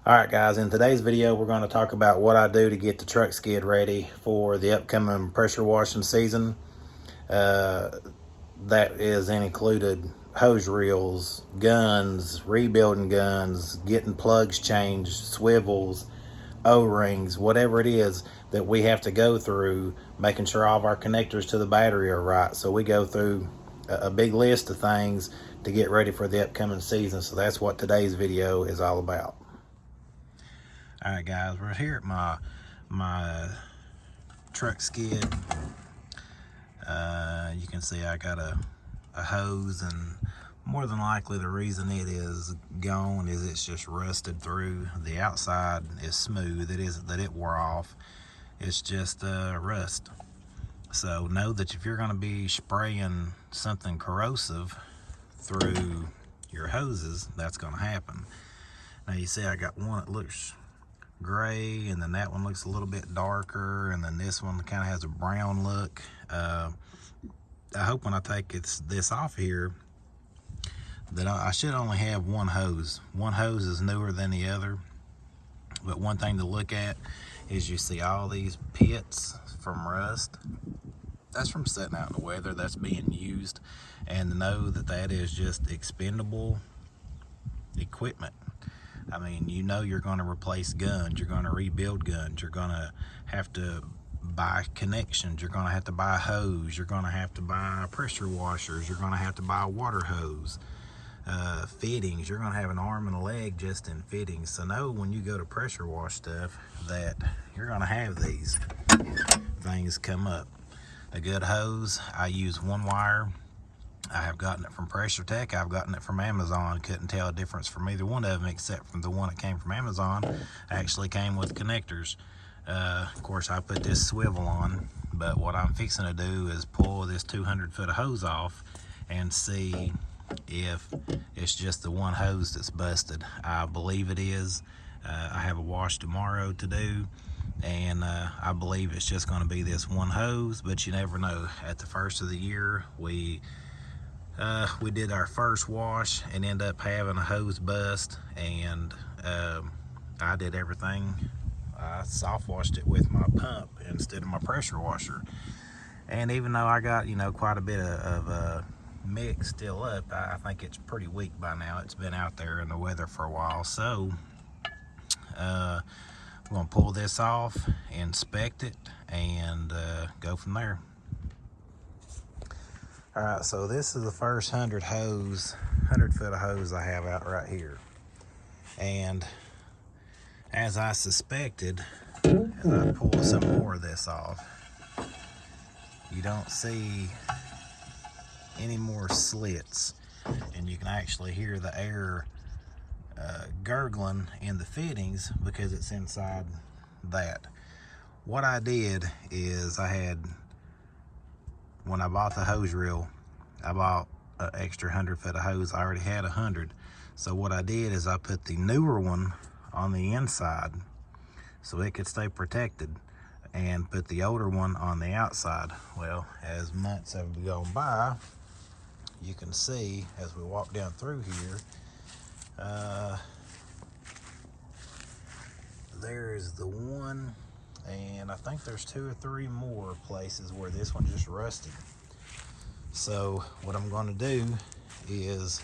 Alright guys, in today's video we're going to talk about what I do to get the truck skid ready for the upcoming pressure washing season. That is included hose reels, guns, rebuilding guns, getting plugs changed, swivels, O-rings, whatever it is that we have to go through, making sure all of our connectors to the battery are right. So we go through a big list of things to get ready for the upcoming season. So that's what today's video is all about. All right guys, we're here at my truck skid. You can see I got a hose, and more than likely the reason it is gone is it's just rusted through. The outside is smooth. It isn't that it wore off, it's just rust. So know that if you're going to be spraying something corrosive through your hoses, that's going to happen. Now you see I got one that looks gray, and then that one looks a little bit darker, and then this one kind of has a brown look. I hope when I take this off here that I should only have one hose. One hose is newer than the other, but one thing to look at is you see all these pits from rust. That's from sitting out in the weather. That's being used, and to know that that is just expendable equipment. I mean, you know you're going to replace guns, you're going to rebuild guns, you're going to have to buy connections, you're going to have to buy a hose, you're going to have to buy pressure washers, you're going to have to buy a water hose, fittings. You're going to have an arm and a leg just in fittings. So know when you go to pressure wash stuff that you're going to have these things come up. A good hose, I use one wire. I have gotten it from Pressure Tech. I've gotten it from Amazon. Couldn't tell a difference from either one of them, except from the one that came from Amazon actually came with connectors. Of course, I put this swivel on, but what I'm fixing to do is pull this 200-foot hose off and see if it's just the one hose that's busted. I believe it is. I have a wash tomorrow to do, and I believe it's just going to be this one hose, but you never know. At the first of the year, we did our first wash and ended up having a hose bust, and I did everything. I soft washed it with my pump instead of my pressure washer, and even though I got quite a bit of mix still up, I think it's pretty weak by now. It's been out there in the weather for a while. So I'm gonna pull this off, inspect it, and go from there. All right, so this is the first 100 foot of hose I have out right here. And as I suspected, as I pull some more of this off, you don't see any more slits, and you can actually hear the air gurgling in the fittings because it's inside that. What I did is when I bought the hose reel, I bought an extra 100 foot of hose. I already had 100. So what I did is I put the newer one on the inside so it could stay protected, and put the older one on the outside. Well, as months have gone by, you can see as we walk down through here, there's the one, and I think there's 2 or 3 more places where this one just rusted. So what I'm going to do is,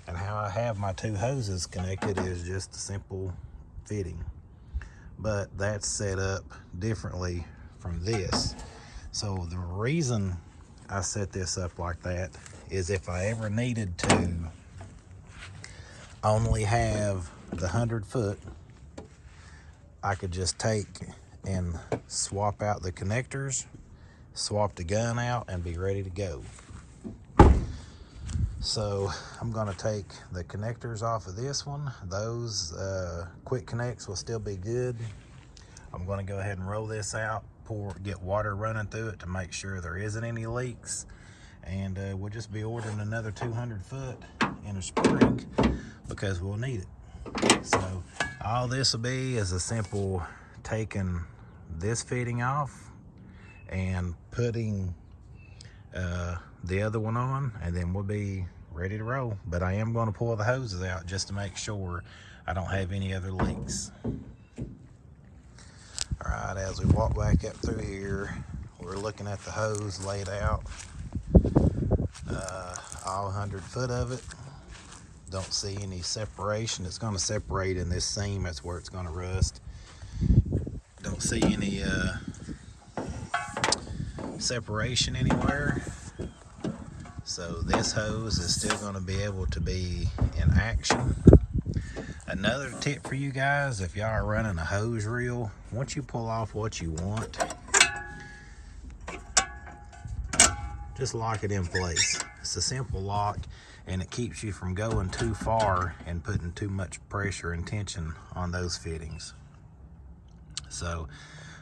and how I have my 2 hoses connected is just a simple fitting, but that's set up differently from this. So the reason I set this up like that is if I ever needed to only have the 100 foot, I could just take and swap out the connectors, swap the gun out, and be ready to go. So I'm going to take the connectors off of this one. Those quick connects will still be good. I'm going to go ahead and roll this out, get water running through it to make sure there isn't any leaks, and we'll just be ordering another 200 foot in a spring because we'll need it. So all this will be is a simple taking this fitting off and putting the other one on, and then we'll be ready to roll. But I am going to pull the hoses out just to make sure I don't have any other leaks. All right, as we walk back up through here, we're looking at the hose laid out, all 100 foot of it. Don't see any separation. It's going to separate in this seam. That's where it's going to rust. Don't see any separation anywhere. So this hose is still going to be able to be in action. Another tip for you guys, if y'all are running a hose reel, once you pull off what you want, just lock it in place. It's a simple lock, and it keeps you from going too far and putting too much pressure and tension on those fittings. So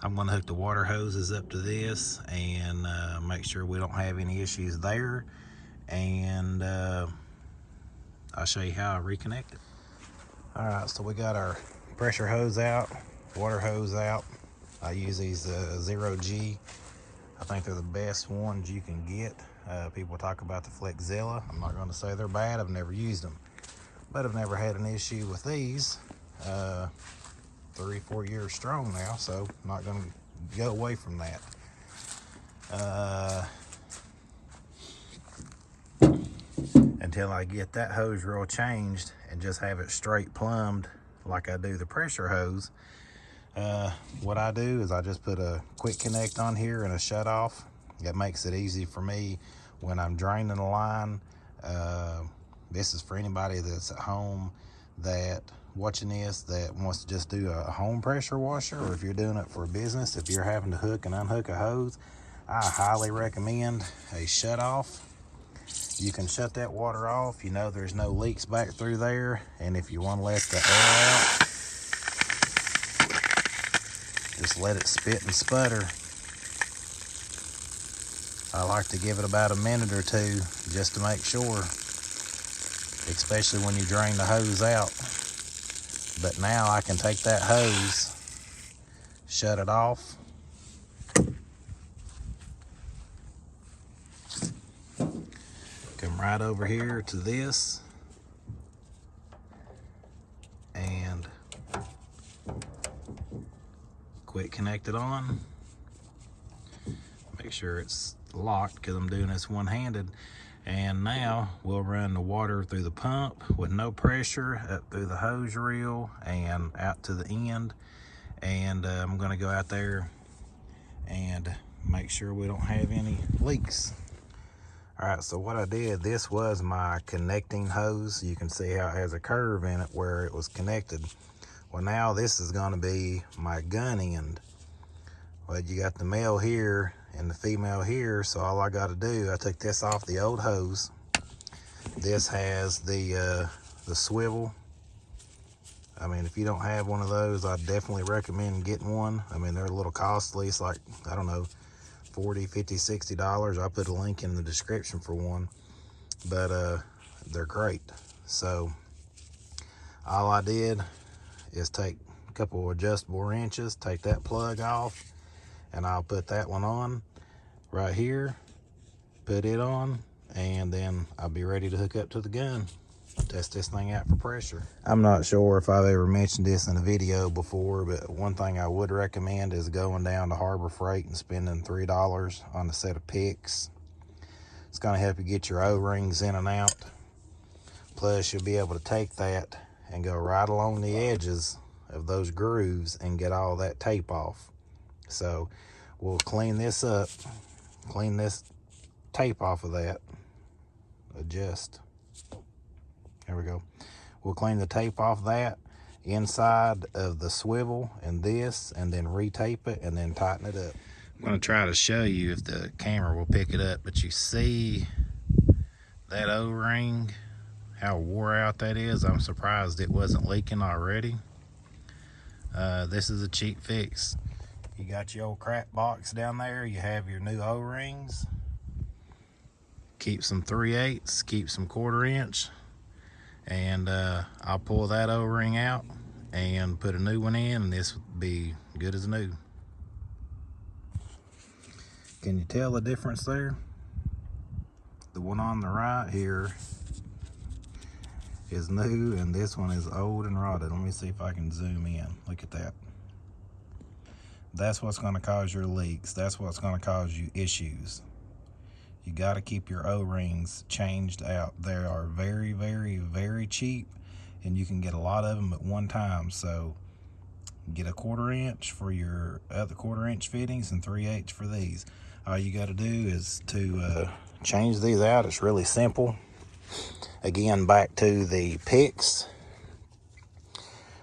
I'm going to hook the water hoses up to this and make sure we don't have any issues there, and I'll show you how I reconnect it. All right, so we got our pressure hose out, water hose out. I use these 0G. I think they're the best ones you can get. People talk about the Flexzilla. I'm not going to say they're bad. I've never used them, but I've never had an issue with these. 3-4 years strong now, so I'm not going to go away from that. Until I get that hose reel changed and just have it straight plumbed like I do the pressure hose. What I do is I just put a quick connect on here and a shut off. That makes it easy for me when I'm draining the line. This is for anybody that's at home that watching this that wants to just do a home pressure washer, or if you're doing it for a business, if you're having to hook and unhook a hose, I highly recommend a shut off. You can shut that water off. You know there's no leaks back through there, and if you want to let the air out, just let it spit and sputter. I like to give it about a minute or two just to make sure, especially when you drain the hose out. But now I can take that hose, shut it off, come right over here to this, and quick connect it on. Make sure it's locked because I'm doing this one-handed. And now we'll run the water through the pump with no pressure up through the hose reel and out to the end. And I'm going to go out there and make sure we don't have any leaks. All right, so what I did, this was my connecting hose. You can see how it has a curve in it where it was connected. Well, now this is going to be my gun end. Well, you got the male here and the female here, so all I got to do, I took this off the old hose. This has the swivel. I mean, if you don't have one of those, I definitely recommend getting one. I mean, they're a little costly. It's like, I don't know, $40, $50, $60. I'll put a link in the description for one, but they're great. So all I did is take a couple of adjustable wrenches, take that plug off, and I'll put that one on right here, put it on, and then I'll be ready to hook up to the gun, test this thing out for pressure. I'm not sure if I've ever mentioned this in a video before, but one thing I would recommend is going down to Harbor Freight and spending $3 on a set of picks. It's going to help you get your O-rings in and out. Plus, you'll be able to take that and go right along the edges of those grooves and get all that tape off. So we'll clean this up, clean this tape off of that, adjust. There we go. We'll clean the tape off that inside of the swivel and this, and then retape it and then tighten it up. I'm going to try to show you if the camera will pick it up, but you see that O-ring, how wore out that is. I'm surprised it wasn't leaking already. This is a cheap fix. You got your old crap box down there, you have your new O-rings. Keep some 3/8, keep some 1/4 inch, and I'll pull that O-ring out and put a new one in, and this will be good as new. Can you tell the difference there? The one on the right here is new and this one is old and rotted. Let me see if I can zoom in. Look at that. That's what's going to cause your leaks. That's what's going to cause you issues. You got to keep your O-rings changed out. They are very, very, very cheap, and you can get a lot of them at one time. So get a 1/4 inch for your other 1/4 inch fittings and 3/8 for these. All you got to do is to change these out. It's really simple. Again, back to the picks.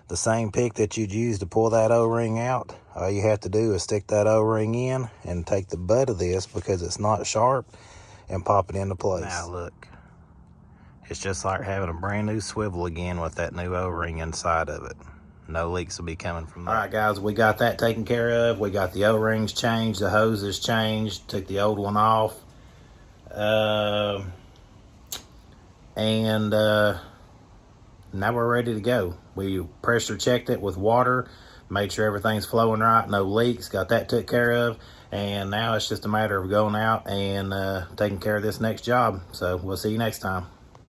The same pick that you'd use to pull that O-ring out. All you have to do is stick that O-ring in and take the butt of this, because it's not sharp, and pop it into place. Now look, it's just like having a brand new swivel again with that new O-ring inside of it. No leaks will be coming from that. All right, guys, we got that taken care of. We got the O-rings changed, the hoses changed, took the old one off. Now we're ready to go. We pressure checked it with water, made sure everything's flowing right, no leaks, got that took care of, and now it's just a matter of going out and taking care of this next job. So we'll see you next time.